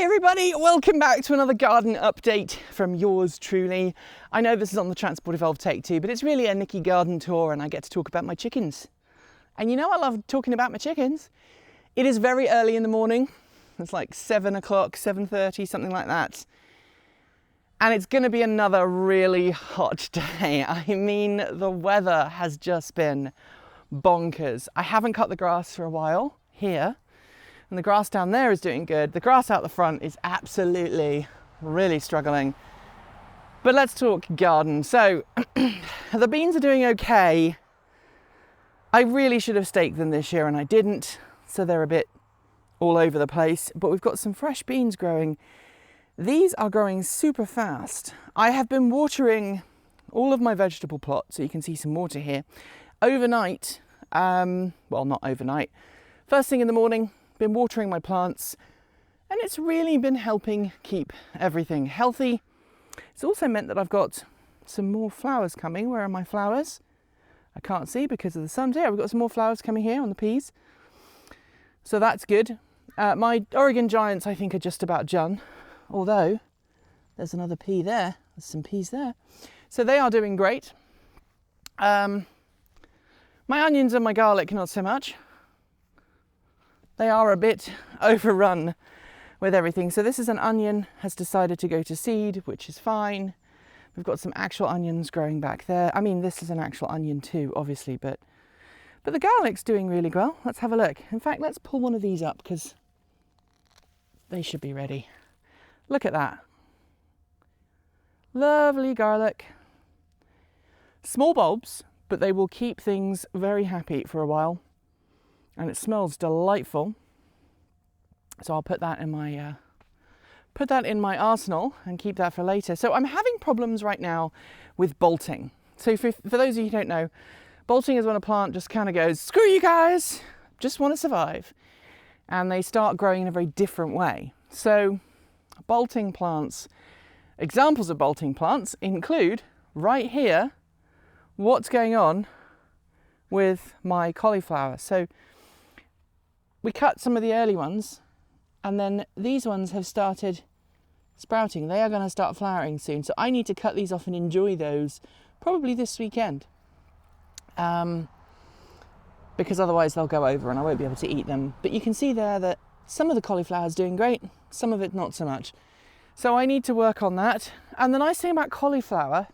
Hi everybody, welcome back to another garden update from yours truly. I know this is on the Transport Evolved Take 2, but it's really a Nikki garden tour and I get to talk about my chickens. And you know I love talking about my chickens. It is very early in the morning. It's like 7 o'clock, 7:30, something like that. And it's going to be another really hot day. I mean, the weather has just been bonkers. I haven't cut the grass for a while here. And the grass down there is doing good. The grass out the front is absolutely really struggling. But let's talk garden. So the beans are doing okay. I really should have staked them this year and I didn't. So they're a bit all over the place. But we've got some fresh beans growing. These are growing super fast. I have been watering all of my vegetable plots, so you can see some water here, overnight. Well, not overnight. First thing in the morning, been watering my plants, and it's really been helping keep everything healthy. It's also meant that I've got some more flowers coming. Where are my flowers? I can't see because of the sun. Yeah, we've got some more flowers coming here on the peas. So that's good. My Oregon Giants, I think, are just about done. Although there's another pea there. There's some peas there. So they are doing great. My onions and my garlic, not so much. They are a bit overrun with everything. So this is an onion, has decided to go to seed, which is fine. We've got some actual onions growing back there. I mean, this is an actual onion too, obviously, but the garlic's doing really well. Let's have a look. In fact, let's pull one of these up because they should be ready. Look at that. Lovely garlic. Small bulbs, but they will keep things very happy for a while. And it smells delightful. So I'll put that in my arsenal and keep that for later. So I'm having problems right now with bolting. So for those of you who don't know, bolting is when a plant just kind of goes, screw you guys, just want to survive. And they start growing in a very different way. So bolting plants, examples of bolting plants include right here, what's going on with my cauliflower. So we cut some of the early ones and then these ones have started sprouting. They are going to start flowering soon. So I need to cut these off and enjoy those probably this weekend. Because otherwise they'll go over and I won't be able to eat them. But you can see there that some of the cauliflower is doing great, some of it not so much. So I need to work on that. And the nice thing about cauliflower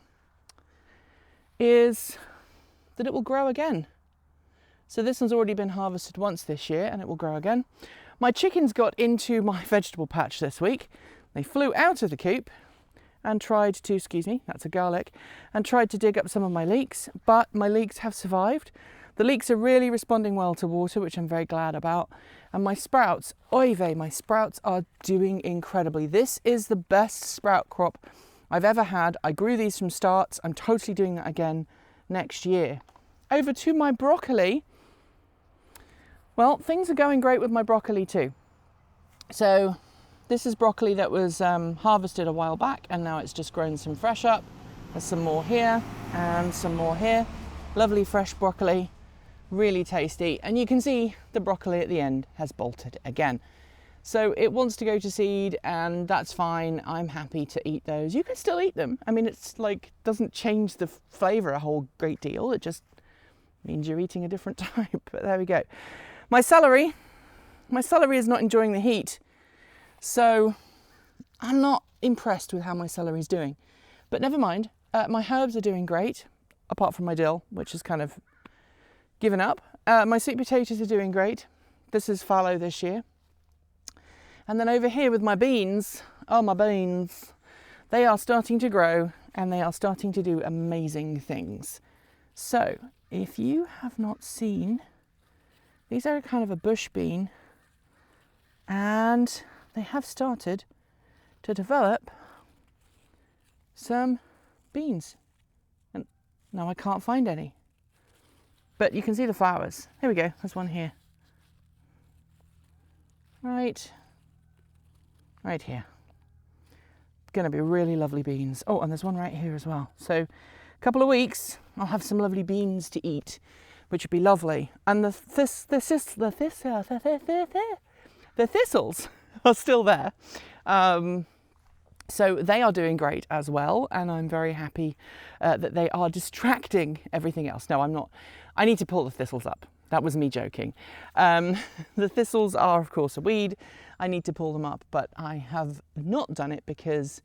is that it will grow again. So this one's already been harvested once this year and it will grow again. My chickens got into my vegetable patch this week. They flew out of the coop and tried to, excuse me, that's a garlic, and tried to dig up some of my leeks, but my leeks have survived. The leeks are really responding well to water, which I'm very glad about. And my sprouts, oy vey, my sprouts are doing incredibly. This is the best sprout crop I've ever had. I grew these from starts. I'm totally doing that again next year. Over to my broccoli. Well, things are going great with my broccoli too. So this is broccoli that was harvested a while back and now it's just grown some fresh up. There's some more here and some more here. Lovely fresh broccoli, really tasty. And you can see the broccoli at the end has bolted again. So it wants to go to seed and that's fine. I'm happy to eat those. You can still eat them. I mean, it's like, doesn't change the flavor a whole great deal. It just means you're eating a different type, but there we go. My celery is not enjoying the heat. So I'm not impressed with how my celery is doing, but never mind. My herbs are doing great, apart from my dill, which has kind of given up. My sweet potatoes are doing great. This is fallow this year. And then over here with my beans, oh my beans, they are starting to grow and they are starting to do amazing things. So if you have not seen, these are kind of a bush bean and they have started to develop some beans. And now I can't find any. But you can see the flowers. Here we go, there's one here. Right here. Gonna be really lovely beans. Oh, and there's one right here as well. So a couple of weeks, I'll have some lovely beans to eat, which would be lovely. And the thistles are still there. So they are doing great as well, and I'm very happy that they are distracting everything else. No, I'm not. I need to pull the thistles up. That was me joking. The thistles are, of course, a weed. I need to pull them up, but I have not done it because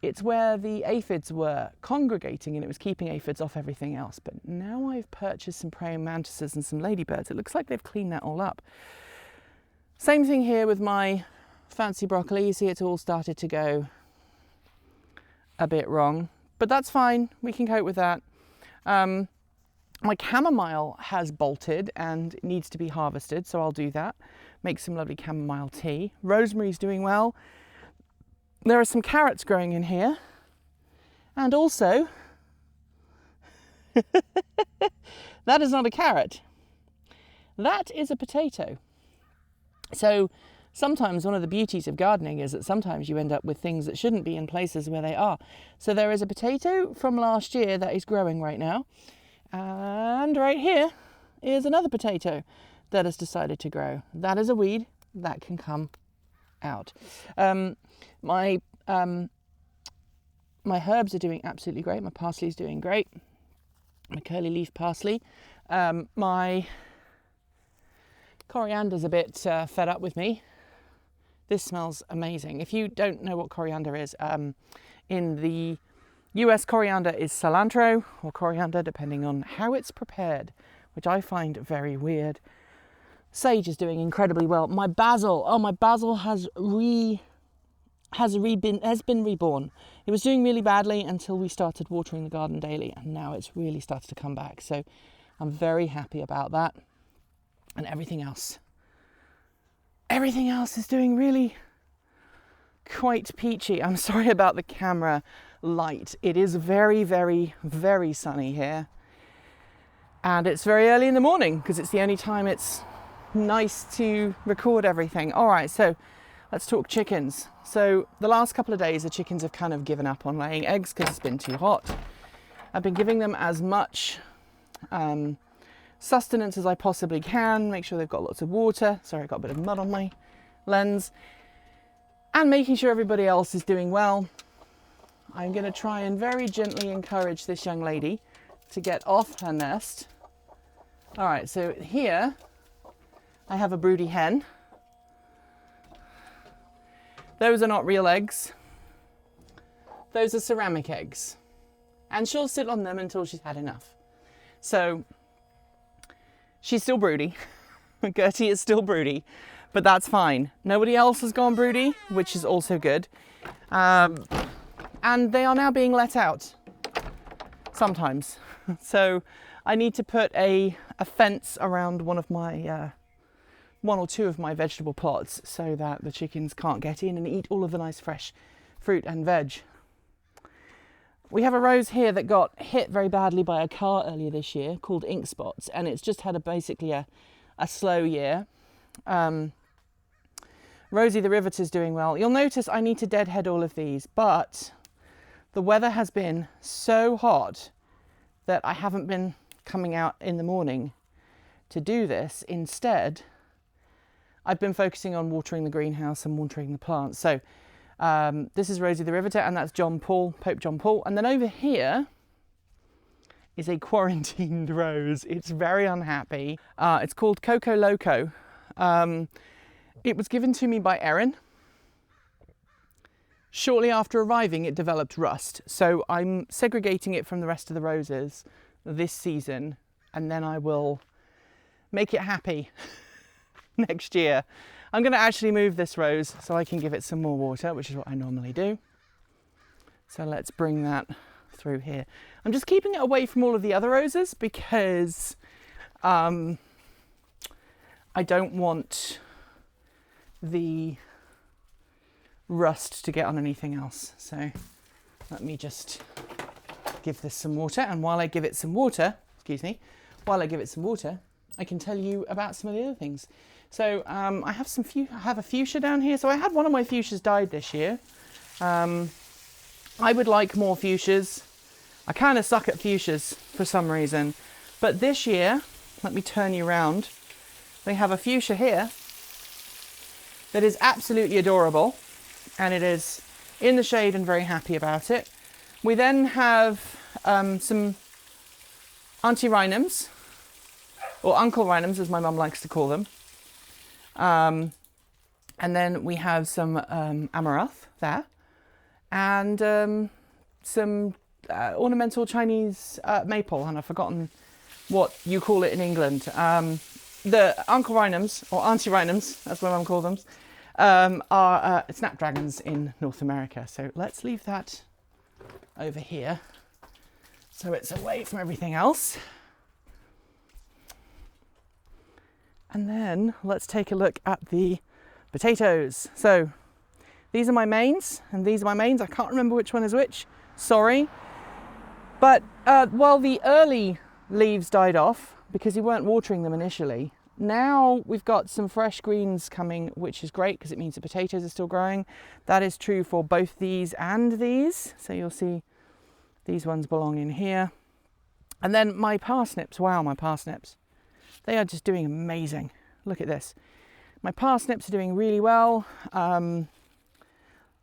it's where the aphids were congregating and it was keeping aphids off everything else. But now I've purchased some praying mantises and some ladybirds. It looks like they've cleaned that all up. Same thing here with my fancy broccoli. You see it's all started to go a bit wrong, but that's fine. We can cope with that. My chamomile has bolted and needs to be harvested, so I'll do that. Make some lovely chamomile tea. Rosemary's doing well. There are some carrots growing in here. And also, that is not a carrot. That is a potato. So sometimes one of the beauties of gardening is that sometimes you end up with things that shouldn't be in places where they are. So there is a potato from last year that is growing right now. And right here is another potato that has decided to grow. That is a weed that can come out. My herbs are doing absolutely great. My parsley is doing great. My curly leaf parsley. My coriander's a bit fed up with me. This smells amazing. If you don't know what coriander is, in the US, coriander is cilantro or coriander, depending on how it's prepared, which I find very weird. Sage is doing incredibly well. My basil, my basil has been reborn. It was doing really badly until we started watering the garden daily, and now it's really started to come back. So I'm very happy about that. And everything else is doing really quite peachy. I'm sorry about the camera light. It is very, very, very sunny here. And it's very early in the morning because it's the only time it's nice to record everything. All right, so let's talk chickens. So the last couple of days, the chickens have kind of given up on laying eggs because it's been too hot. I've been giving them as much sustenance as I possibly can, make sure they've got lots of water. Sorry, I got a bit of mud on my lens. And making sure everybody else is doing well. I'm going to try and very gently encourage this young lady to get off her nest. All right, so here I have a broody hen. Those are not real eggs. Those are ceramic eggs. And she'll sit on them until she's had enough. So she's still broody. Gerty is still broody, but that's fine. Nobody else has gone broody, which is also good. And they are now being let out sometimes. So I need to put a fence around one or two of my vegetable plots so that the chickens can't get in and eat all of the nice fresh fruit and veg. We have a rose here that got hit very badly by a car earlier this year called Ink Spots, and it's just had basically a slow year. Rosie the Rivet is doing well. You'll notice I need to deadhead all of these, but the weather has been so hot that I haven't been coming out in the morning to do this. Instead, I've been focusing on watering the greenhouse and watering the plants. So this is Rosie the Riveter, and that's Pope John Paul. And then over here is a quarantined rose. It's very unhappy. It's called Coco Loco. It was given to me by Erin. Shortly after arriving, it developed rust. So I'm segregating it from the rest of the roses this season, and then I will make it happy next year. I'm going to actually move this rose so I can give it some more water, which is what I normally do. So let's bring that through here. I'm just keeping it away from all of the other roses because I don't want the rust to get on anything else. So let me just give this some water, and while I give it some water, I can tell you about some of the other things. So I have a fuchsia down here. So I had one of my fuchsias died this year. I would like more fuchsias. I kind of suck at fuchsias for some reason, but this year, let me turn you around. They have a fuchsia here that is absolutely adorable. and it is in the shade and very happy about it. We then have some Auntie Rhinums, or Uncle Rhinums as my mum likes to call them. And then we have some Amaranth there, and some ornamental Chinese maple, and I've forgotten what you call it in England. The Uncle Rhinums, or Auntie Rhinums, that's what mum calls them, are snapdragons in North America. So let's leave that over here so it's away from everything else. And then let's take a look at the potatoes. So these are my mains, and these are my mains. I can't remember which one is which, sorry. But while the early leaves died off, because you weren't watering them initially, now we've got some fresh greens coming, which is great because it means the potatoes are still growing. That is true for both these and these. So you'll see these ones belong in here. And then my parsnips, wow, my parsnips. They are just doing amazing. Look at this. My parsnips are doing really well.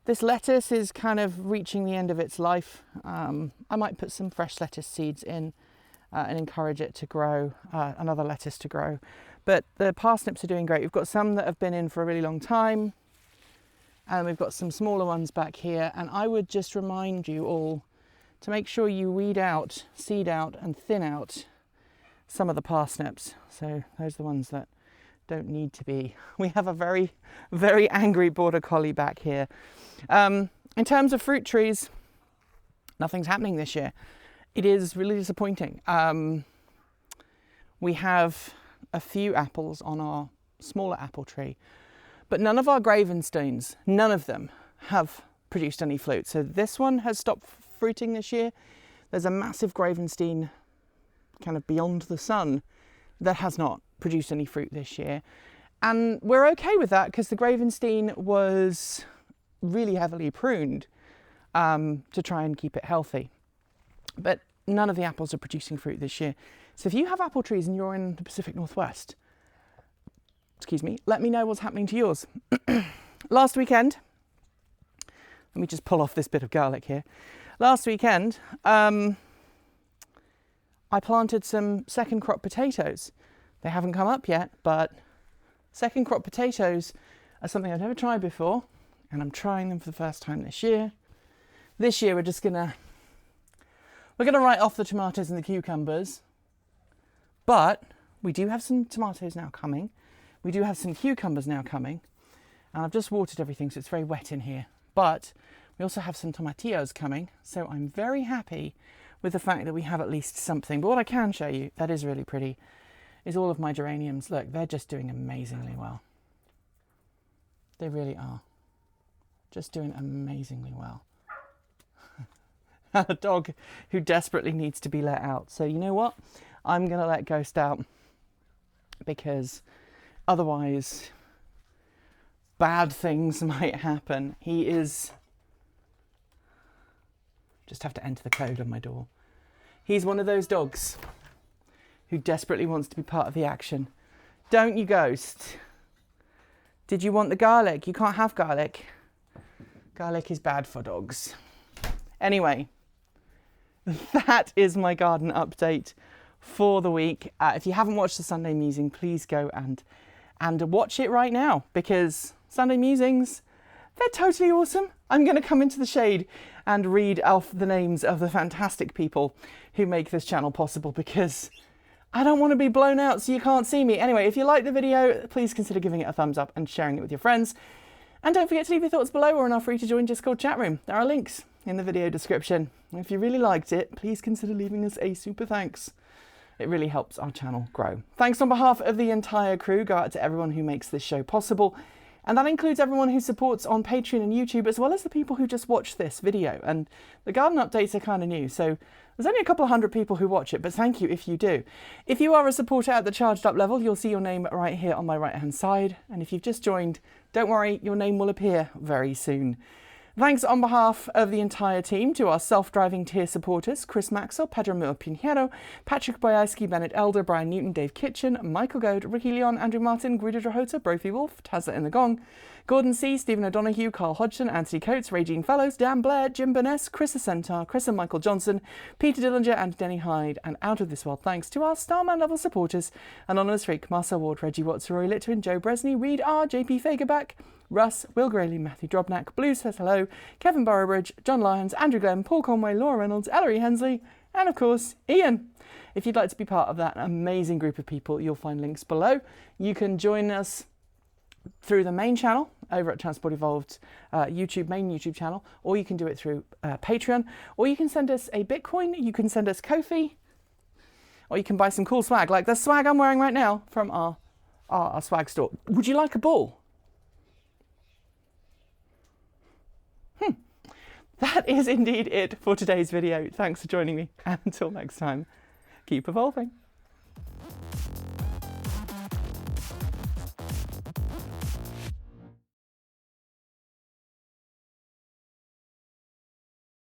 This lettuce is kind of reaching the end of its life. I might put some fresh lettuce seeds in and encourage it to grow, another lettuce to grow. But the parsnips are doing great. We've got some that have been in for a really long time, and we've got some smaller ones back here. And I would just remind you all to make sure you weed out, seed out and thin out some of the parsnips. So those are the ones that don't need to be. We have a very, very angry border collie back here. In terms of fruit trees, nothing's happening this year. It is really disappointing. We have a few apples on our smaller apple tree, but none of our Gravensteins, none of them have produced any fruit. So this one has stopped fruiting this year. There's a massive Gravenstein kind of beyond the sun that has not produced any fruit this year. And we're okay with that because the Gravenstein was really heavily pruned to try and keep it healthy. But none of the apples are producing fruit this year. So if you have apple trees and you're in the Pacific Northwest, excuse me, let me know what's happening to yours. Last weekend, let me just pull off this bit of garlic here. Last weekend, I planted some second crop potatoes. They haven't come up yet, but second crop potatoes are something I've never tried before, and I'm trying them for the first time this year. This year we're gonna write off the tomatoes and the cucumbers, but we do have some tomatoes now coming. We do have some cucumbers now coming, and I've just watered everything, so it's very wet in here. But we also have some tomatillos coming, so I'm very happy with the fact that we have at least something. But what I can show you, that is really pretty, is all of my geraniums. Look, they're just doing amazingly well. They really are. Just doing amazingly well. A dog who desperately needs to be let out. So you know what? I'm going to let Ghost out because otherwise bad things might happen. He is... Just have to enter the code on my door. He's one of those dogs who desperately wants to be part of the action. Don't you, Ghost? Did you want the garlic? You can't have garlic. Garlic is bad for dogs. Anyway, that is my garden update for the week. If you haven't watched the Sunday Musing, please go and watch it right now, because Sunday Musings, they're totally awesome. I'm going to come into the shade and read off the names of the fantastic people who make this channel possible, because I don't want to be blown out so you can't see me. Anyway, if you like the video, please consider giving it a thumbs up and sharing it with your friends. And don't forget to leave your thoughts below or in our free to join Discord chat room. There are links in the video description. If you really liked it, please consider leaving us a super thanks. It really helps our channel grow. Thanks on behalf of the entire crew go out to everyone who makes this show possible. And that includes everyone who supports on Patreon and YouTube, as well as the people who just watch this video. And the garden updates are kind of new, so there's only a couple of hundred people who watch it, but thank you if you do. If you are a supporter at the charged up level, you'll see your name right here on my right hand side. And if you've just joined, don't worry, your name will appear very soon. Thanks on behalf of the entire team to our self-driving tier supporters: Chris Maxwell, Pedro Mil Pinheiro, Patrick Boyarski, Bennett Elder, Brian Newton, Dave Kitchen, Michael Goad, Ricky Leon, Andrew Martin, Guido Drahota, Brophy Wolf, Tazza in the Gong, Gordon C, Stephen O'Donoghue, Carl Hodgson, Anthony Coates, Regine Fellows, Dan Blair, Jim Burness, Chris Centaur, Chris and Michael Johnson, Peter Dillinger and Denny Hyde. And out of this world thanks to our Starman level supporters, Anonymous Freak, Marcel Ward, Reggie Watts, Roy Litwin, Joe Bresney, Reed R, JP Fagerback, Russ, Will Grayley, Matthew Drobnak, Blue says hello, Kevin Burrowbridge, John Lyons, Andrew Glenn, Paul Conway, Laura Reynolds, Ellery Hensley, and of course, Ian. If you'd like to be part of that amazing group of people, you'll find links below. You can join us through the main channel over at Transport Evolved's main YouTube channel, or you can do it through Patreon, or you can send us a Bitcoin, you can send us Ko-fi, or you can buy some cool swag, like the swag I'm wearing right now from our swag store. Would you like a ball? That is indeed it for today's video. Thanks for joining me, and until next time, keep evolving.